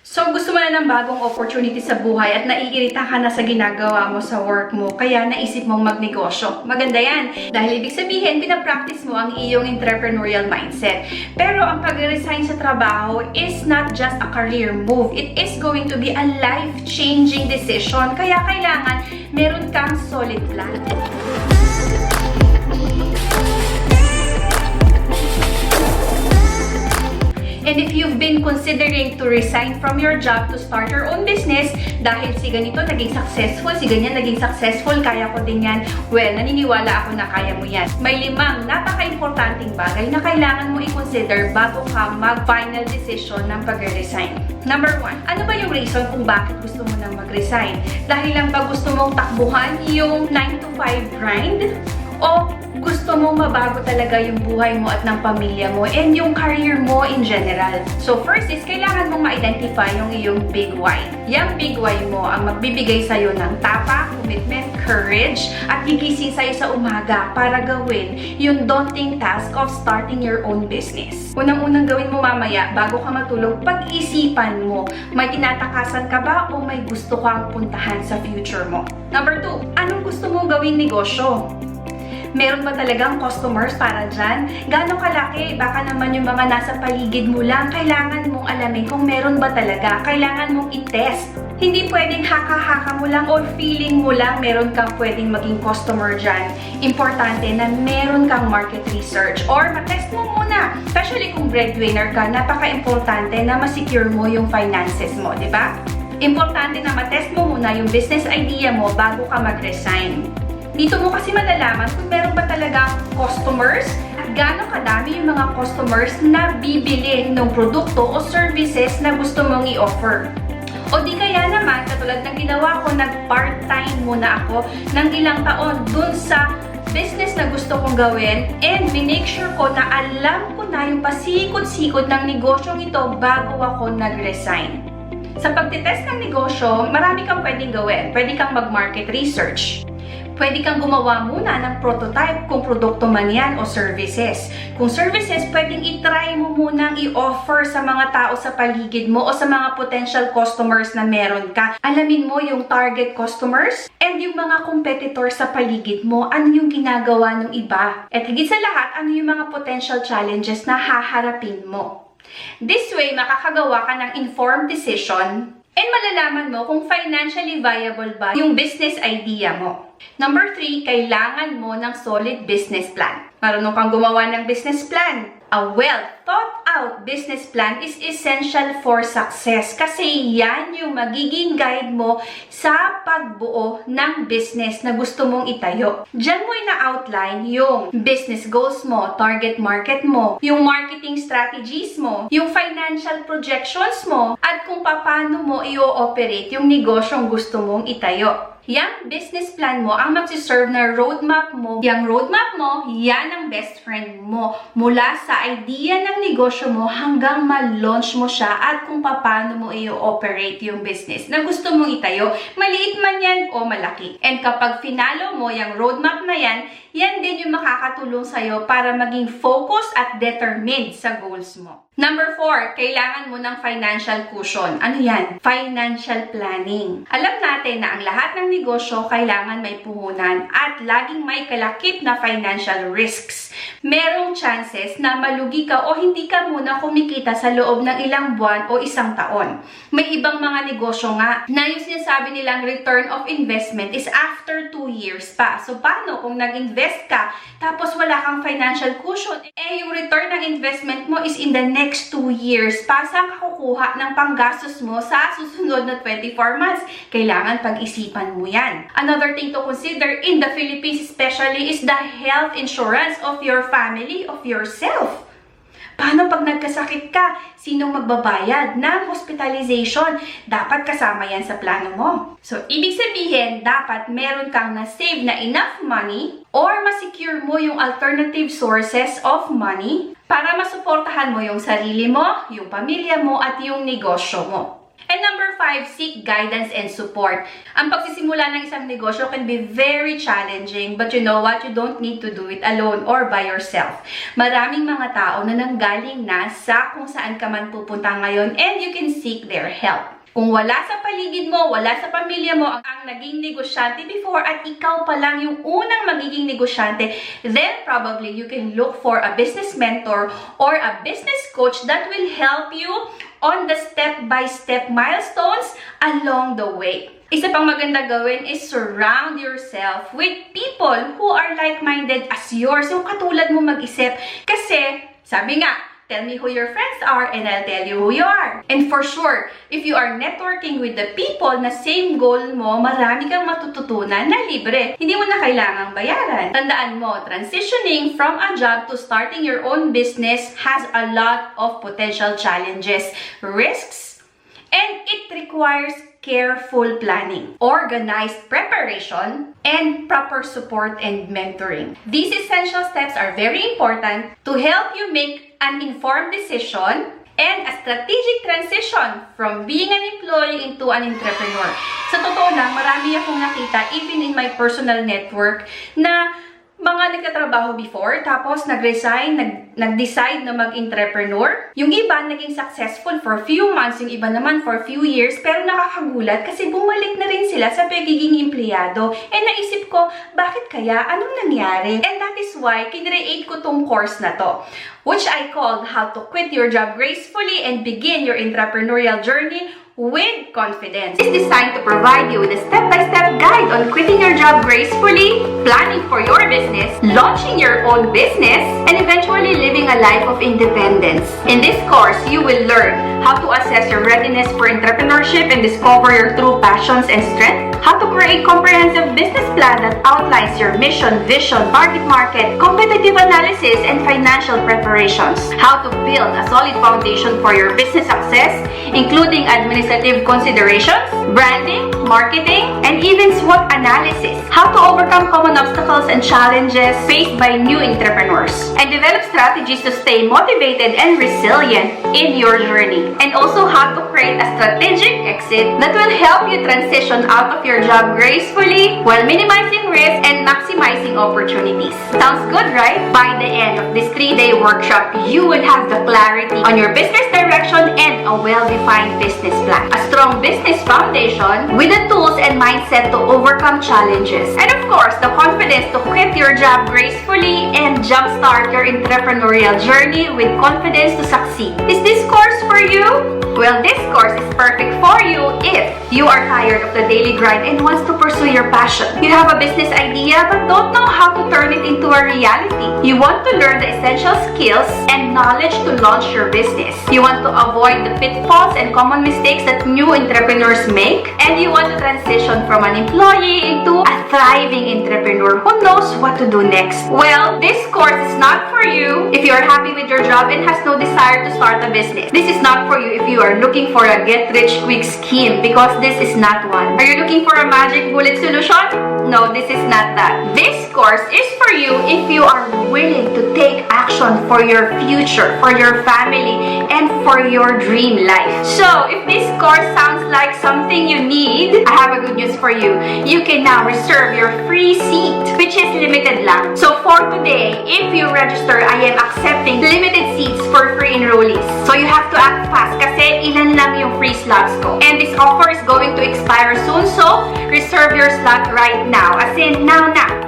So, gusto mo na ng bagong opportunity sa buhay at naiirita ka na sa ginagawa mo sa work mo, kaya naisip mong magnegosyo. Maganda yan. Dahil ibig sabihin, pinapractice mo ang iyong entrepreneurial mindset. Pero ang pag-resign sa trabaho is not just a career move. It is going to be a life-changing decision. Kaya kailangan meron kang solid plan. And if you've been considering to resign from your job to start your own business dahil si ganito naging successful, si ganyan naging successful, kaya ko din yan, well, naniniwala ako na kaya mo yan. May 5 napaka-importanting bagay na kailangan mo i-consider bago ka mag-final decision ng pag-resign. Number 1, ano ba yung reason kung bakit gusto mo nang mag-resign? Dahil lang ba gusto mong takbuhan yung 9 to 5 grind? O gusto mong mabago talaga yung buhay mo at ng pamilya mo and yung career mo in general. So first is, kailangan mong ma-identify yung iyong big why. Yung big why mo ang magbibigay sa'yo ng tapa, commitment, courage, at gigising sa'yo sa umaga para gawin yung daunting task of starting your own business. Unang-unang gawin mo mamaya, bago ka matulog, pag-isipan mo, may tinatakasan ka ba o may gusto kang puntahan sa future mo? Number 2, anong gusto mong gawing negosyo? Meron ba talagang customers para dyan? Gaano kalaki? Baka naman yung mga nasa paligid mo lang. Kailangan mong alamin kung meron ba talaga. Kailangan mong i-test. Hindi pwedeng haka-haka mo lang or feeling mo lang meron kang pwedeng maging customer dyan. Importante na meron kang market research or matest mo muna. Especially kung breadwinner ka, napaka-importante na ma-secure mo yung finances mo, di ba? Importante na matest mo muna yung business idea mo bago ka mag-resign. Dito mo kasi malalaman kung meron ba talaga customers at gaano kadami yung mga customers na bibili ng produkto o services na gusto mong i-offer. O di kaya naman, katulad ng ginawa ko, nag-part-time muna ako ng ilang taon dun sa business na gusto kong gawin and minake sure ko na alam ko na yung pasikot-sikot ng negosyong ito bago ako nag-resign. Sa pagtitest ng negosyo, marami kang pwedeng gawin. Pwede kang mag-market research. Pwede kang gumawa muna ng prototype kung produkto man yan o services. Kung services, pwedeng i-try mo munang i-offer sa mga tao sa paligid mo o sa mga potential customers na meron ka. Alamin mo yung target customers and yung mga competitor sa paligid mo, ano yung ginagawa ng iba. At higit sa lahat, ano yung mga potential challenges na haharapin mo. This way, makakagawa ka ng informed decision and malalaman mo kung financially viable ba yung business idea mo. Number 3, kailangan mo ng solid business plan. Marunong kang gumawa ng business plan. A well-thought-out business plan is essential for success kasi yan yung magiging guide mo sa pagbuo ng business na gusto mong itayo. Diyan mo ina-outline yung business goals mo, target market mo, yung marketing strategies mo, yung financial projections mo, at kung paano mo i-ooperate yung negosyong gusto mong itayo. Yang business plan mo ang magsiserve na roadmap mo. Yang roadmap mo, yan ang best friend mo. Mula sa idea ng negosyo mo hanggang ma-launch mo siya at kung paano mo i-operate yung business na gusto mong itayo. Maliit man yan o malaki. And kapag finalo mo yung roadmap na yan, yan din yung makakatulong sa'yo para maging focused at determined sa goals mo. Number 4, kailangan mo ng financial cushion. Ano yan? Financial planning. Alam natin na ang lahat ng negosyo kailangan may puhunan at laging may kalakip na financial risks. Merong chances na malugi ka o hindi ka muna kumikita sa loob ng ilang buwan o isang taon. May ibang mga negosyo nga na yung sinasabi nilang return of investment is after 2 years pa. So paano kung nag-invest ka tapos wala kang financial cushion? Yung return ng investment mo is in the next 2 years pa. Saan ka kukuha ng panggastos mo sa susunod na 24 months? Kailangan pag-isipan mo yan. Another thing to consider in the Philippines especially is the health insurance of your family, of yourself. Paano pag nagkasakit ka? Sinong magbabayad ng hospitalization? Dapat kasama yan sa plano mo. So, ibig sabihin, dapat meron kang na-save na enough money or ma-secure mo yung alternative sources of money para masuportahan mo yung sarili mo, yung pamilya mo, at yung negosyo mo. And number Number 5, seek guidance and support. Ang pagsisimula ng isang negosyo can be very challenging, but you know what? You don't need to do it alone or by yourself. Maraming mga tao na nanggaling na sa kung saan ka man pupunta ngayon, and you can seek their help. Kung wala sa paligid mo, wala sa pamilya mo ang naging negosyante before at ikaw pa lang yung unang magiging negosyante, then probably you can look for a business mentor or a business coach that will help you on the step-by-step milestones along the way. Isa pang maganda gawin is surround yourself with people who are like-minded as yours, yung katulad mo mag-isip. Kasi, sabi nga, tell me who your friends are and I'll tell you who you are. And for sure, if you are networking with the people na same goal mo, marami kang matututunan na libre. Hindi mo na kailangang bayaran. Tandaan mo, transitioning from a job to starting your own business has a lot of potential challenges, risks, and it requires careful planning, organized preparation, and proper support and mentoring. These essential steps are very important to help you make an informed decision and a strategic transition from being an employee into an entrepreneur. Sa totoo lang, marami akong nakita, even in my personal network, na mga nagtatrabaho before, tapos nag-resign, nag-decide na mag-entrepreneur. Yung iba naging successful for few months, yung iba naman for few years, pero nakakagulat kasi bumalik na rin sila sa pagiging empleyado. And naisip ko, bakit kaya? Anong nangyari? And that is why kinreate ko tong course na to, which I called How to Quit Your Job Gracefully and Begin Your Entrepreneurial Journey with Confidence. It's designed to provide you with a step-by-step guide on quitting your job gracefully, planning for your business, launching your own business, and eventually living a life of independence. In this course, you will learn how to assess your readiness for entrepreneurship and discover your true passions and strengths, how to create comprehensive business plan that outlines your mission, vision, target market, competitive analysis, and financial preparations, how to build a solid foundation for your business success, including administrative considerations, branding, marketing, and even SWOT analysis, how to overcome common obstacles and challenges faced by new entrepreneurs, and develop strategies to stay motivated and resilient in your journey, and also how to create a strategic exit that will help you transition out of your job gracefully while minimizing risk and maximizing opportunities. Sounds good, right? By the end of this 3-day workshop, you will have the clarity on your business direction and a well-defined business plan, a strong business foundation with the tools and mindset to overcome challenges, and of course, the confidence to quit your job gracefully and jumpstart your entrepreneurial journey with confidence to succeed. Is this course for you? Well, this course is perfect for you if you are tired of the daily grind and wants to pursue your passion. You have a business idea but don't know how to turn it into a reality. You want to learn the essential skills and knowledge to launch your business. You want to avoid the pitfalls and common mistakes that new entrepreneurs make, and you want to transition from an employee into a thriving entrepreneur who knows what to do next. Well, this course is not for you if you are happy with your job and has no desire to start a business. This is not for you if you are looking for a get-rich-quick scheme, because this is not one. Are you looking for a magic bullet solution? No, this is not that. This course is for you if you are willing to take action for your future, for your family, and for your dream life. So, if this course sounds like something you need, I have a good news for you. You can now reserve your free seat, which is limited lang. So, for today, if you register, I am accepting limited seats for free enrollees. So, you have to act fast kasi ilan lang yung free slots ko. And this offer is going to expire soon, so reserve your slot right now. As in, now na.